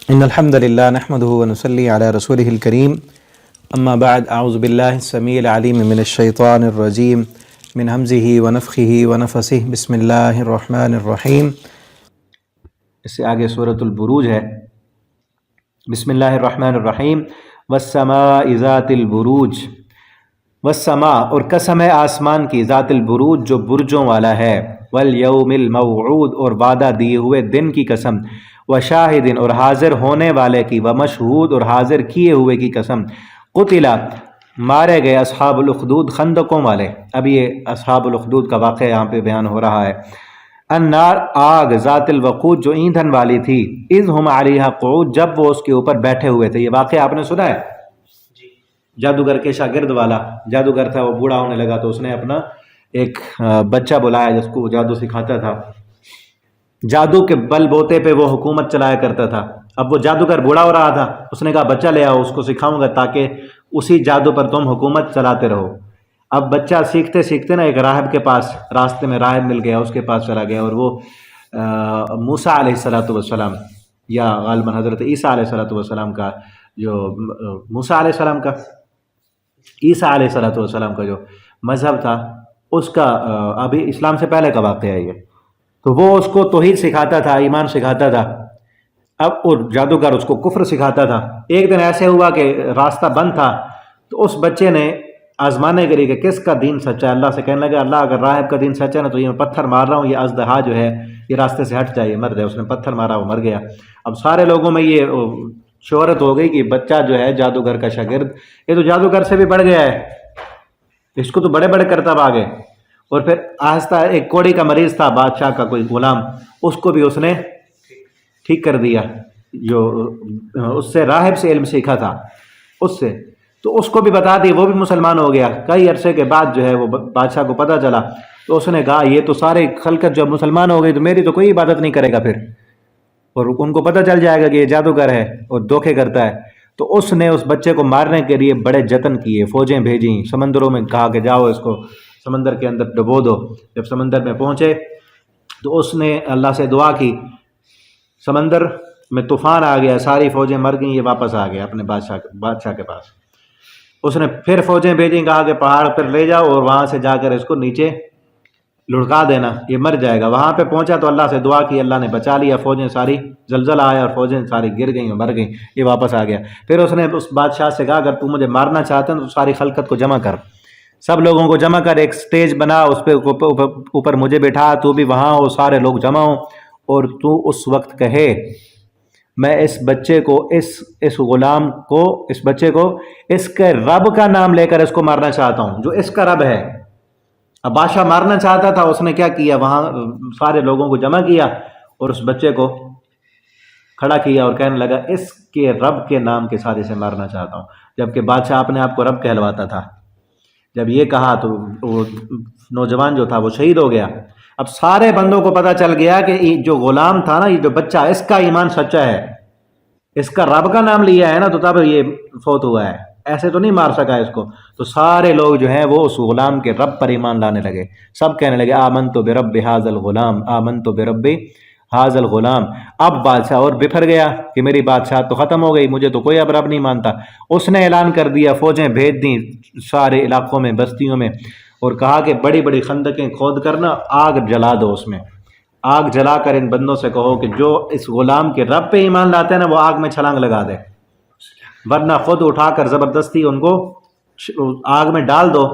ان الحمد للہ نحمده ونصلی علی رسوله الکریم اما بعد اعوذ باللہ السمیع العلیم من الشیطان الرجیم من ہمزہ ونفخہ ونفثہ بسم اللہ الرحمن الرحیم۔ اس سے آگے سورۃ البروج ہے۔ بسم اللہ الرحمن الرحیم۔ والسماء ذات البروج، والسماء اور قسم ہے آسمان کی، ذات البروج جو برجوں والا ہے، والیوم الموعود اور وعدہ دیے ہوئے دن کی قسم، وشاہد اور حاضر ہونے والے کی، ومشہود اور حاضر کیے ہوئے کی قسم۔ قتل مارے گئے اصحاب الاخدود خندقوں والے۔ اب یہ اصحاب الاخدود کا واقعہ یہاں پہ بیان ہو رہا ہے۔ النار آگ، ذات الوقود جو ایندھن والی تھی، اذ ہم علیہا قعود جب وہ اس کے اوپر بیٹھے ہوئے تھے۔ یہ واقعہ آپ نے سنا ہے؟ جادوگر کے شاگرد والا جادوگر تھا، وہ بوڑھا ہونے لگا تو اس نے اپنا ایک بچہ بلایا جس کو وہ جادو سکھاتا تھا۔ جادو کے بل بوتے پہ وہ حکومت چلایا کرتا تھا۔ اب وہ جادوگر بوڑھا ہو رہا تھا، اس نے کہا بچہ لے آؤ، اس کو سکھاؤں گا تاکہ اسی جادو پر تم حکومت چلاتے رہو۔ اب بچہ سیکھتے سیکھتے نا ایک راہب کے پاس، راستے میں راہب مل گیا، اس کے پاس چلا گیا، اور وہ موسیٰ علیہ السلام یا غالباً حضرت عیسیٰ علیہ السلام کا جو موسیٰ علیہ السلام کا عیسیٰ علیہ السلام کا جو مذہب تھا، اس کا ابھی اسلام سے پہلے کا واقعہ ہے یہ۔ تو وہ اس کو توحید سکھاتا تھا، ایمان سکھاتا تھا، اب اور جادوگر اس کو کفر سکھاتا تھا۔ ایک دن ایسے ہوا کہ راستہ بند تھا، تو اس بچے نے آزمانے کے لیے کہ کس کا دین سچا ہے، اللہ سے کہنے لگا اللہ اگر راہب کا دین سچا ہے نا تو یہ میں پتھر مار رہا ہوں، یہ اژدہا جو ہے یہ راستے سے ہٹ جائے، مر جائے۔ اس نے پتھر مارا، وہ مر گیا۔ اب سارے لوگوں میں یہ شہرت ہو گئی کہ بچہ جو ہے جادوگر کا شاگرد، یہ تو جادوگر سے بھی بڑھ گیا ہے، اس کو تو بڑے بڑے کرتب آ گئے۔ اور پھر آہستہ ایک کوڑی کا مریض تھا، بادشاہ کا کوئی غلام، اس کو بھی اس نے ٹھیک کر دیا، جو اس سے راہب سے علم سیکھا تھا اس سے، تو اس کو بھی بتا دی، وہ بھی مسلمان ہو گیا۔ کئی عرصے کے بعد جو ہے وہ بادشاہ کو پتہ چلا، تو اس نے کہا یہ تو سارے خلقت جو مسلمان ہو گئی تو میری تو کوئی عبادت نہیں کرے گا پھر، اور ان کو پتہ چل جائے گا کہ یہ جادوگر ہے اور دھوکے کرتا ہے۔ تو اس نے اس بچے کو مارنے کے لیے بڑے جتن کیے، فوجیں بھیجیں، سمندروں میں کہا کہ جاؤ اس کو سمندر کے اندر ڈبو دو۔ جب سمندر میں پہنچے تو اس نے اللہ سے دعا کی، سمندر میں طوفان آ گیا، ساری فوجیں مر گئیں، یہ واپس آ گیا اپنے بادشاہ کے پاس۔ اس نے پھر فوجیں بھیجیں، کہا کہ پہاڑ پر لے جاؤ اور وہاں سے جا کر اس کو نیچے لڑکا دینا، یہ مر جائے گا۔ وہاں پہ پہنچا تو اللہ سے دعا کی، اللہ نے بچا لیا، فوجیں ساری زلزلہ آیا اور فوجیں ساری گر گئیں اور مر گئیں، یہ واپس آ گیا۔ پھر اس نے اس بادشاہ سے کہا اگر تو مجھے مارنا چاہتا ہے تو ساری خلقت کو جمع کر، سب لوگوں کو جمع کر، ایک سٹیج بنا، اس پہ اوپر مجھے بٹھا، تو بھی وہاں ہو، سارے لوگ جمع ہوں، اور تو اس وقت کہے میں اس بچے کو اس غلام کو، اس بچے کو اس کے رب کا نام لے کر اس کو مارنا چاہتا ہوں جو اس کا رب ہے۔ اب بادشاہ مارنا چاہتا تھا، اس نے کیا کیا، وہاں سارے لوگوں کو جمع کیا اور اس بچے کو کھڑا کیا اور کہنے لگا اس کے رب کے نام کے ساتھ اسے مارنا چاہتا ہوں، جبکہ بادشاہ اپنے آپ کو رب کہلواتا تھا۔ جب یہ کہا تو وہ نوجوان جو تھا وہ شہید ہو گیا۔ اب سارے بندوں کو پتہ چل گیا کہ جو غلام تھا نا، یہ جو بچہ، اس کا ایمان سچا ہے، اس کا رب کا نام لیا ہے نا، تو تب یہ فوت ہوا ہے، ایسے تو نہیں مار سکا اس کو۔ تو سارے لوگ جو ہیں وہ اس غلام کے رب پر ایمان لانے لگے، سب کہنے لگے آمنت برب ھذا الغلام، آمنت برب ھذا الغلام۔ اب بادشاہ اور بپھر گیا کہ میری بادشاہ تو ختم ہو گئی، مجھے تو کوئی اب رب نہیں مانتا۔ اس نے اعلان کر دیا، فوجیں بھیج دیں سارے علاقوں میں، بستیوں میں، اور کہا کہ بڑی بڑی خندقیں کھود کرنا، آگ جلا دو، اس میں آگ جلا کر ان بندوں سے کہو کہ جو اس غلام کے رب پہ ایمان لاتے ہیں نا وہ آگ میں چھلانگ لگا دے، ورنہ خود اٹھا کر زبردستی ان کو آگ میں ڈال دو،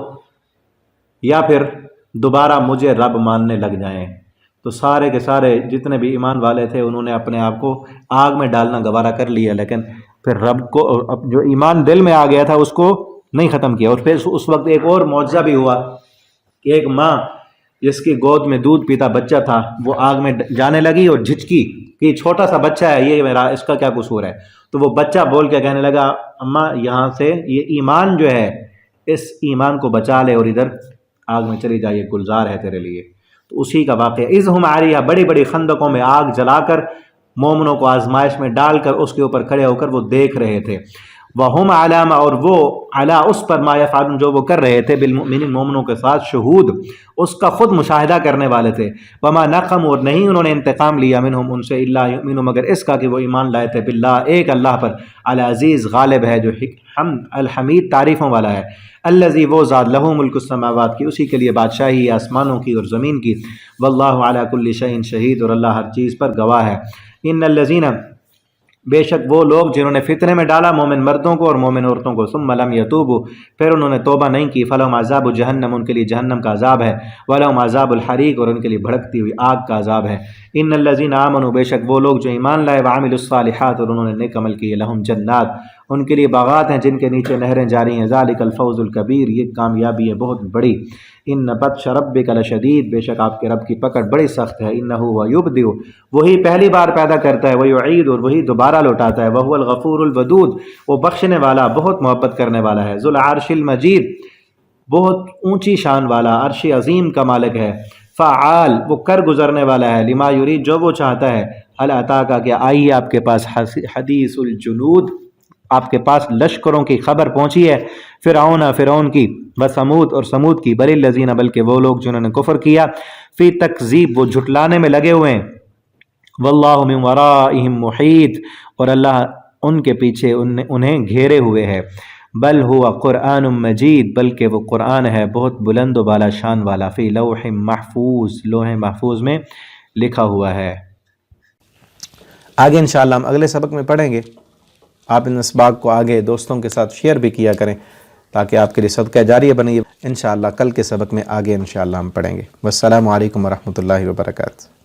یا پھر دوبارہ مجھے رب ماننے لگ جائیں۔ تو سارے کے سارے جتنے بھی ایمان والے تھے انہوں نے اپنے آپ کو آگ میں ڈالنا گوارا کر لیا، لیکن پھر رب کو جو ایمان دل میں آ گیا تھا اس کو نہیں ختم کیا۔ اور پھر اس وقت ایک اور معجزہ بھی ہوا کہ ایک ماں جس کی گود میں دودھ پیتا بچہ تھا وہ آگ میں جانے لگی اور جھچکی کہ یہ چھوٹا سا بچہ ہے، یہ میرا، اس کا کیا قصور ہے؟ تو وہ بچہ بول کے کہنے لگا اماں یہاں سے یہ ایمان جو ہے اس ایمان کو بچا لے اور ادھر آگ میں چلی جائے، گلزار ہے تیرے لیے۔ تو اسی کا واقعہ، اذ ہم علیہا، بڑی بڑی خندقوں میں آگ جلا کر مومنوں کو آزمائش میں ڈال کر اس کے اوپر کھڑے ہو کر وہ دیکھ رہے تھے۔ وہم علامہ اور وہ علی اس پر ما یفعلون جو وہ کر رہے تھے بالمؤمنین مومنوں کے ساتھ شہود اس کا خود مشاہدہ کرنے والے تھے وما نقم اور نہیں انہوں نے انتقام لیا منہم ان سے الا یؤمنوا مگر اس کا کہ وہ ایمان لائے تھے باللہ ایک اللہ پر العزیز غالب ہے جو حمد الحمید تعریفوں والا ہے الذی وہ ذات لہ ملک السماوات کی اسی کے لیے بادشاہی آسمانوں کی اور زمین کی واللہ علی کل شیء شہید اور اللہ ہر چیز پر گواہ ہے ان الذین بے شک وہ لوگ جنہوں نے فتنے میں ڈالا مومن مردوں کو اور مومن عورتوں کو ثم لم یتوبوا پھر انہوں نے توبہ نہیں کی فلہم عذاب جہنم ان کے لیے جہنم کا عذاب ہے ولہم عذاب الحریق اور ان کے لیے بھڑکتی ہوئی آگ کا عذاب ہے ان الذین آمنوا بے شک وہ لوگ جو ایمان لائے وعملوا الصالحات اور انہوں نے نیک عمل کیے لہم جنات ان کے لیے باغات ہیں جن کے نیچے نہریں جاری ہیں ذالک الفوز الکبیر یہ کامیابی ہے بہت بڑی ان بطش ربک لشدید بے شک آپ کے رب کی پکڑ بڑی سخت ہے انہ ہوا یبدئ وہی پہلی بار پیدا کرتا ہے ویعید اور وہی دوبارہ لوٹاتا ہے وہو الغفور الودود وہ بخشنے والا بہت محبت کرنے والا ہے ذو العرش المجید بہت اونچی شان والا عرش عظیم کا مالک ہے فعال وہ کر گزرنے والا ہے لما یرید جو وہ چاہتا ہے هل اتاک کیا آئی آپ کے پاس حدیث الجنود آپ کے پاس لشکروں کی خبر پہنچی ہے فرعون کی و سمود اور سمود کی بل الذین بلکہ وہ لوگ جنہوں نے کفر کیا فی تکذیب وہ جھٹلانے میں لگے ہوئے ہیں واللہ من ورائہم محیط اور اللہ ان کے پیچھے انہیں گھیرے ہوئے ہے بل ہوا قرآن مجید بلکہ وہ قرآن ہے بہت بلند و بالا شان والا فی لوح محفوظ لوح محفوظ میں لکھا ہوا ہے۔ آگے انشاءاللہ ہم اگلے سبق میں پڑھیں گے۔ آپ ان اسباق کو آگے دوستوں کے ساتھ شیئر بھی کیا کریں تاکہ آپ کے لیے صدقہ جاریہ بنے۔ انشاءاللہ کل کے سبق میں آگے انشاءاللہ ہم پڑھیں گے۔ والسلام علیکم ورحمۃ اللہ وبرکاتہ۔